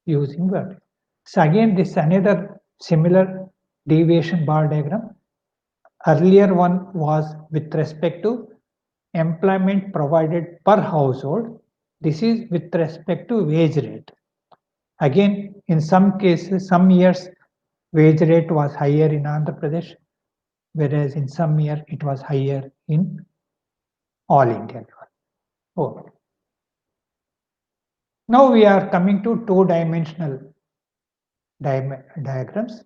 using that. So again, this another similar deviation bar diagram. Earlier one was with respect to employment provided per household. This is with respect to wage rate. Again, in some cases, some years, wage rate was higher in Andhra Pradesh, whereas in some year it was higher in all India level. Oh. Now we are coming to two-dimensional diagrams.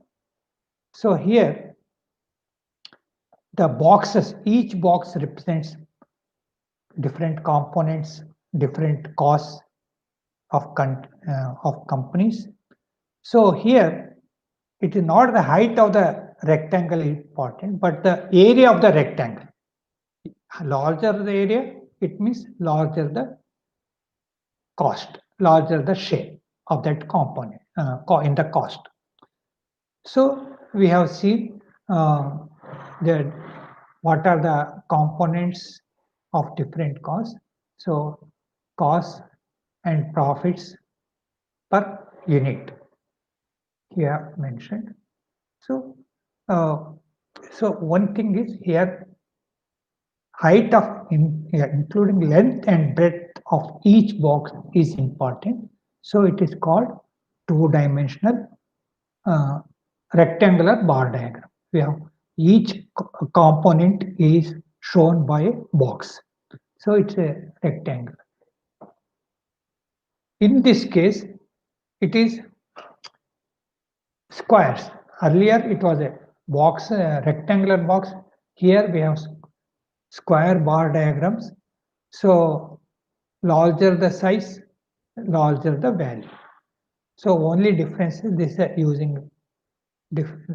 So here, the boxes, each box represents different components, different costs of companies. So here, it is not the height of the rectangle important, but the area of the rectangle. Larger the area, it means larger the cost, larger the share of that component in the cost. So we have seen what are the components of different costs. So costs and profits per unit here mentioned. So one thing is here height of including length and breadth of each box is important. So it is called two-dimensional rectangular bar diagram. We have each component is shown by a box. So it's a rectangle. In this case, it is squares. Earlier it was a box, a rectangular box. Here we have square bar diagrams. So larger the size, larger the value. So only difference is this using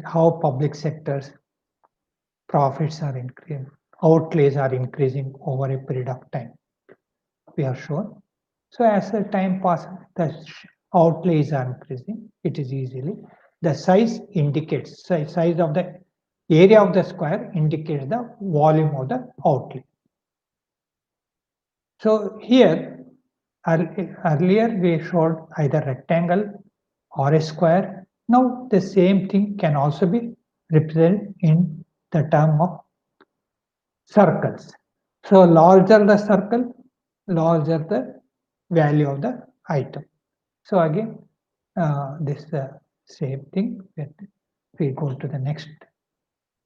how public sectors profits are increasing, outlays are increasing over a period of time. We are shown. So as the time passes, the outlays are increasing. It is easily the size indicates, size of the area of the square indicates the volume of the outlet. So here, earlier we showed either rectangle or a square. Now the same thing can also be represented in the term of circles. So larger the circle, larger the value of the item. So again, this same thing. We go to the next.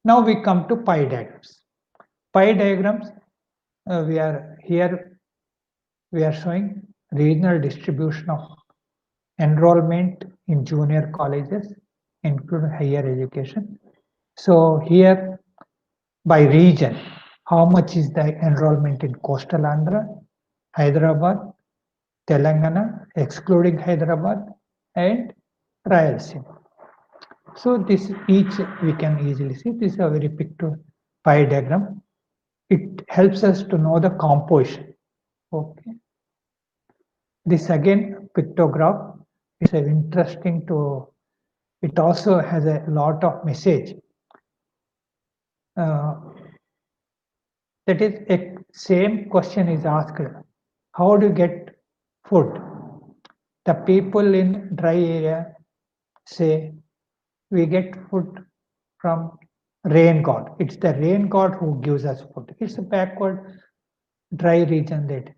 Now we come to pie diagrams. Pie diagrams, we are showing regional distribution of enrollment in junior colleges, including higher education. So here, by region, how much is the enrollment in coastal Andhra, Hyderabad, Telangana, excluding Hyderabad, and Rayalaseema. So this each we can easily see. This is a very picture pie diagram. It helps us to know the composition. Okay. This again pictograph is interesting to. It also has a lot of message. That is, a same question is asked: how do you get food? The people in dry area say we get food from rain god. It's the rain god who gives us food. It's a backward dry region. That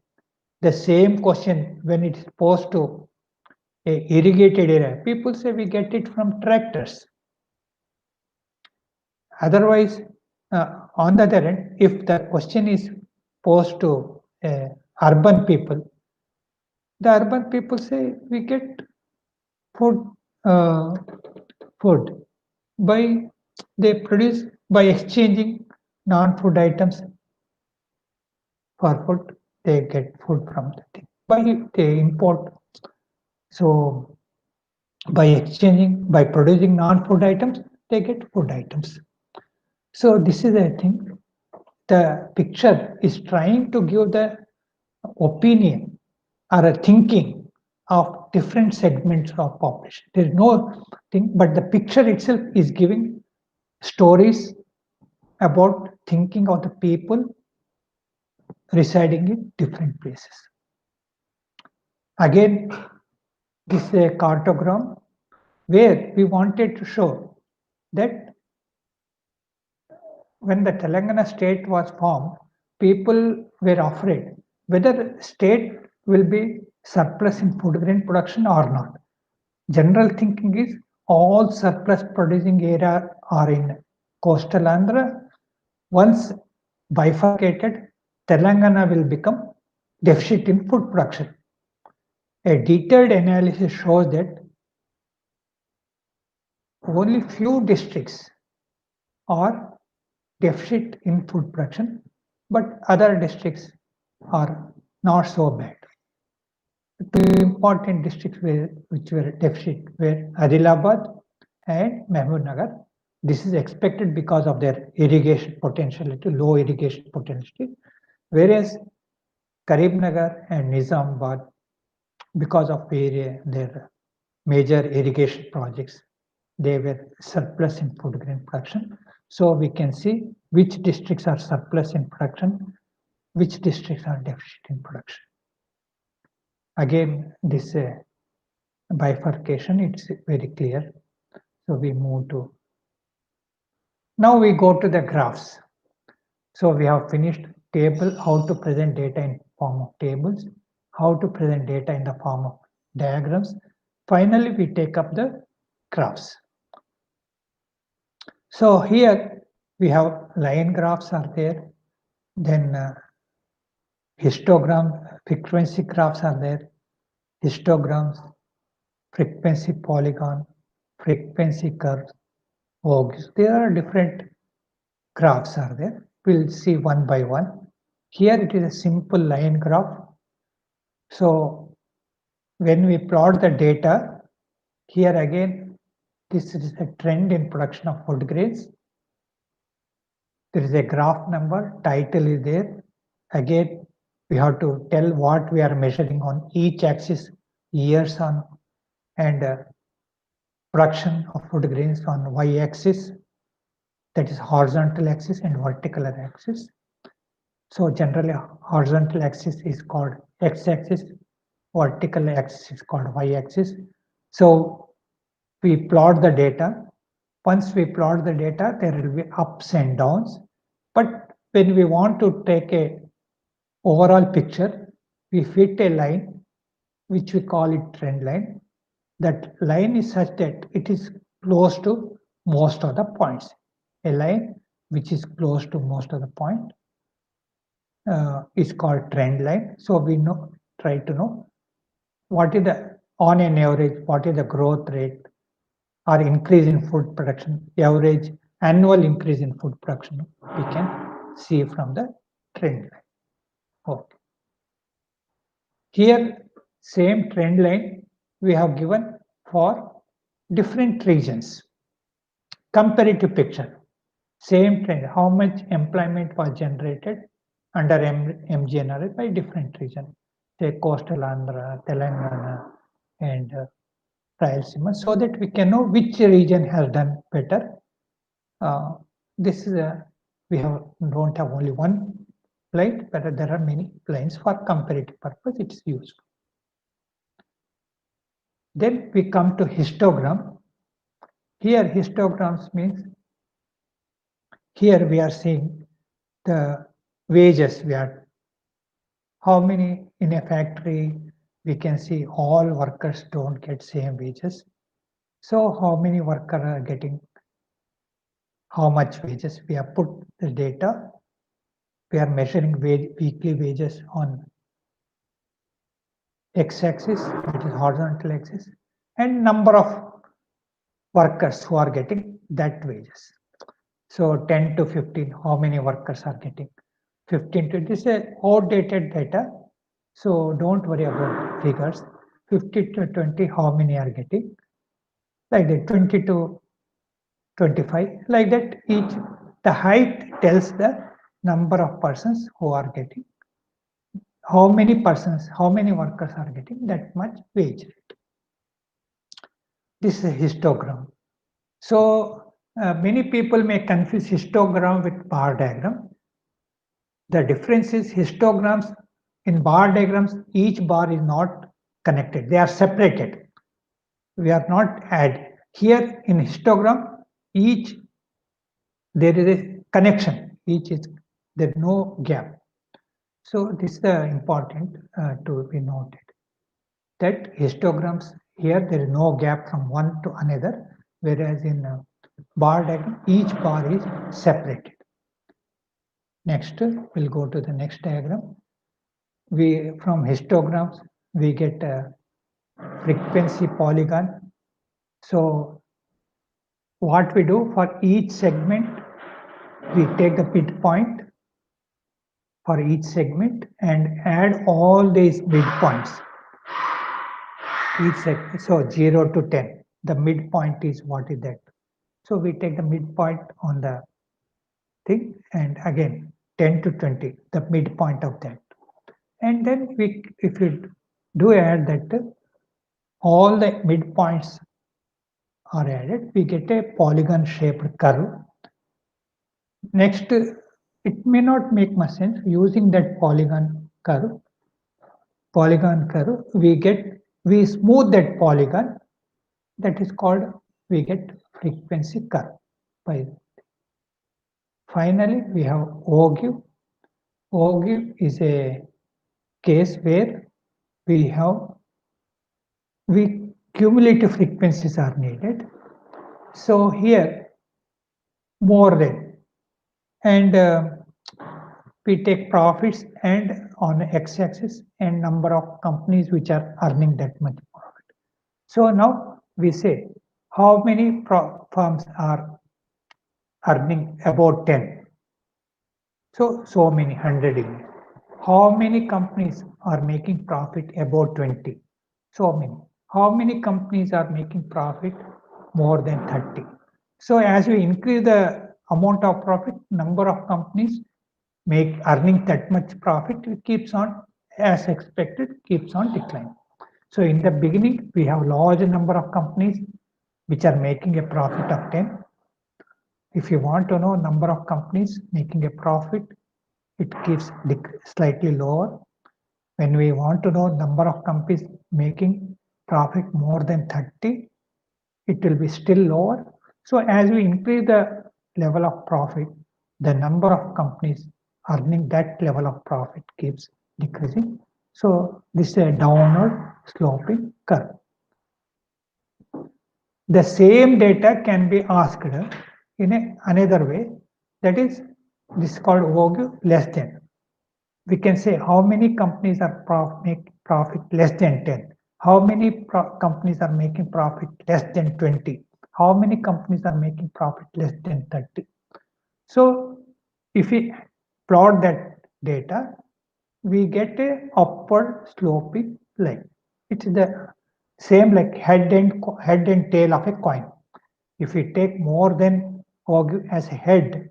the same question when it's posed to a irrigated area, people say we get it from tractors. Otherwise, on the other hand, if the question is posed to urban people, the urban people say we get food by they produce by exchanging non-food items for food. They get food from the thing. By they import. So by exchanging, by producing non-food items, they get food items. So this is, I think, the picture is trying to give the opinion or a thinking of different segments of population. There is no thing, but the picture itself is giving stories about thinking of the people residing in different places. Again, this is a cartogram where we wanted to show that when the Telangana state was formed, people were afraid whether state will be surplus in food grain production or not. General thinking is all surplus producing area are in coastal Andhra. Once bifurcated, Telangana will become deficit in food production. A detailed analysis shows that only few districts are deficit in food production, but other districts are not so bad. Two important districts which were deficit were Adilabad and Mahbubnagar. This is expected because of their irrigation potentiality, low irrigation potentiality, whereas Karimnagar and Nizamabad, because of their major irrigation projects, they were surplus in food grain production. So we can see which districts are surplus in production, which districts are deficit in production. Again, this bifurcation, it's very clear. So we move to, now we go to the graphs. So we have finished table, how to present data in form of tables, how to present data in the form of diagrams. Finally, we take up the graphs. So here we have line graphs are there, then histogram, frequency graphs are there, histograms, frequency polygon, frequency curves, VOGs. There are different graphs are there. We'll see one by one. Here it is a simple line graph. So when we plot the data, here again, this is a trend in production of food grains. There is a graph number, title is there. Again, we have to tell what we are measuring on each axis, years on, and production of food grains on y-axis, that is horizontal axis, and vertical axis. So generally horizontal axis is called x-axis, vertical axis is called y-axis. So we plot the data. Once we plot the data, there will be ups and downs. But when we want to take a overall picture, we fit a line, which we call it trend line. That line is such that it is close to most of the points. A line which is close to most of the point is called trend line. So we try to know what is the, on an average, what is the growth rate or increase in food production, average annual increase in food production we can see from the trend line. Okay. Here, same trend line we have given for different regions. Comparative picture, same trend, how much employment was generated under MGNRE by different regions, say coastal Andhra, Telangana, and Rayalaseema, so that we can know which region has done better. This is we don't have only one line, but there are many lines for comparative purpose. It's useful. Then we come to histogram. Here histograms means here we are seeing the wages. We are how many in a factory we can see all workers don't get same wages. So how many workers are getting how much wages? We have put the data. We are measuring weekly wages on x-axis, that is horizontal axis, and number of workers who are getting that wages. So 10 to 15, how many workers are getting? 15 to, this is outdated data, so don't worry about figures. 50 to 20, how many are getting? Like that, 20 to 25, like that. Each, the height tells the number of persons who are getting, how many persons, how many workers are getting that much wage rate. This is a histogram. So many people may confuse histogram with bar diagram. The difference is histograms, in bar diagrams, each bar is not connected. They are separated. We are not add. Here in histogram, each there is a connection. Each is, there is no gap. So this is important to be noted. That histograms here there is no gap from one to another, whereas in bar diagram each bar is separated. Next, we'll go to the next diagram. We from histograms we get a frequency polygon. So what we do for each segment, we take the midpoint for each segment and add all these midpoints. Each segment, so 0 to 10, the midpoint is what is that. So we take the midpoint on the thing, and again 10 to 20, the midpoint of that. And then we, if we do add that, all the midpoints are added, we get a polygon shaped curve. Next, it may not make much sense using that polygon curve, we smooth that polygon, that is called, we get frequency curve. Finally, we have Ogive. Ogive is a case where cumulative frequencies are needed. So here, more than, and we take profits and on x-axis and number of companies which are earning that much profit. So now we say how many firms are earning about 10. So many, 100. How many companies are making profit about 20? So many. How many companies are making profit more than 30? So as we increase the amount of profit, number of companies earning that much profit, it keeps on, as expected, keeps on declining. So in the beginning, we have large number of companies which are making a profit of 10. If you want to know number of companies making a profit, it keeps slightly lower. When we want to know number of companies making profit more than 30, it will be still lower. So as we increase the level of profit, the number of companies earning that level of profit keeps decreasing. So this is a downward sloping curve. The same data can be asked in another way, that is, this is called OG less than. We can say how many companies are make profit less than 10, how many companies are making profit less than 20, how many companies are making profit less than 30. So if we plot that data, we get a upward sloping line. It's the same like head and tail of a coin. If we take more than OG as a head,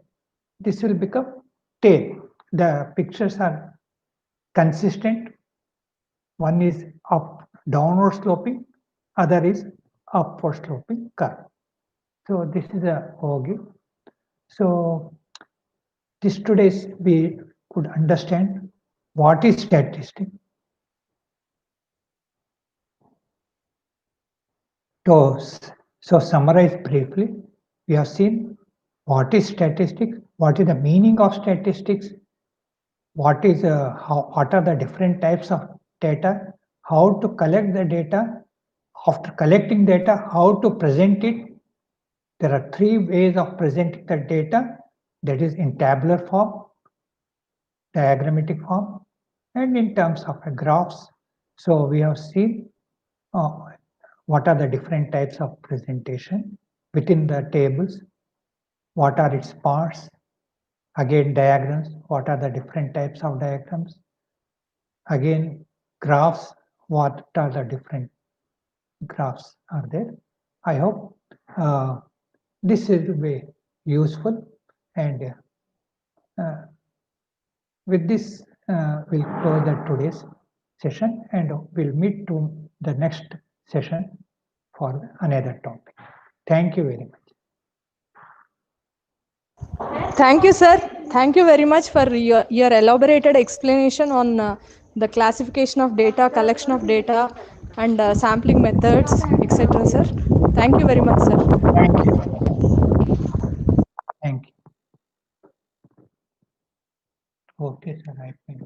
this will become tail. The pictures are consistent. One is up downward sloping, other is upward sloping curve. So this is a OG. So this today's we could understand what is statistic. So summarize briefly, we have seen what is statistics, what is the meaning of statistics, what are the different types of data, how to collect the data, after collecting data, how to present it. There are 3 ways of presenting the data, that is in tabular form, diagrammatic form, and in terms of graphs. So we have seen what are the different types of presentation within the tables, what are its parts, again diagrams, what are the different types of diagrams, again graphs, what are the different graphs are there. I hope this will be useful, and with this we'll close today's session, and we'll meet to the next session for another topic. Thank you very much. Thank you, sir. Thank you very much for your elaborated explanation on the classification of data, collection of data, and sampling methods, etc. Sir, thank you very much, sir. Thank you. Thank you. Okay, sir. I think.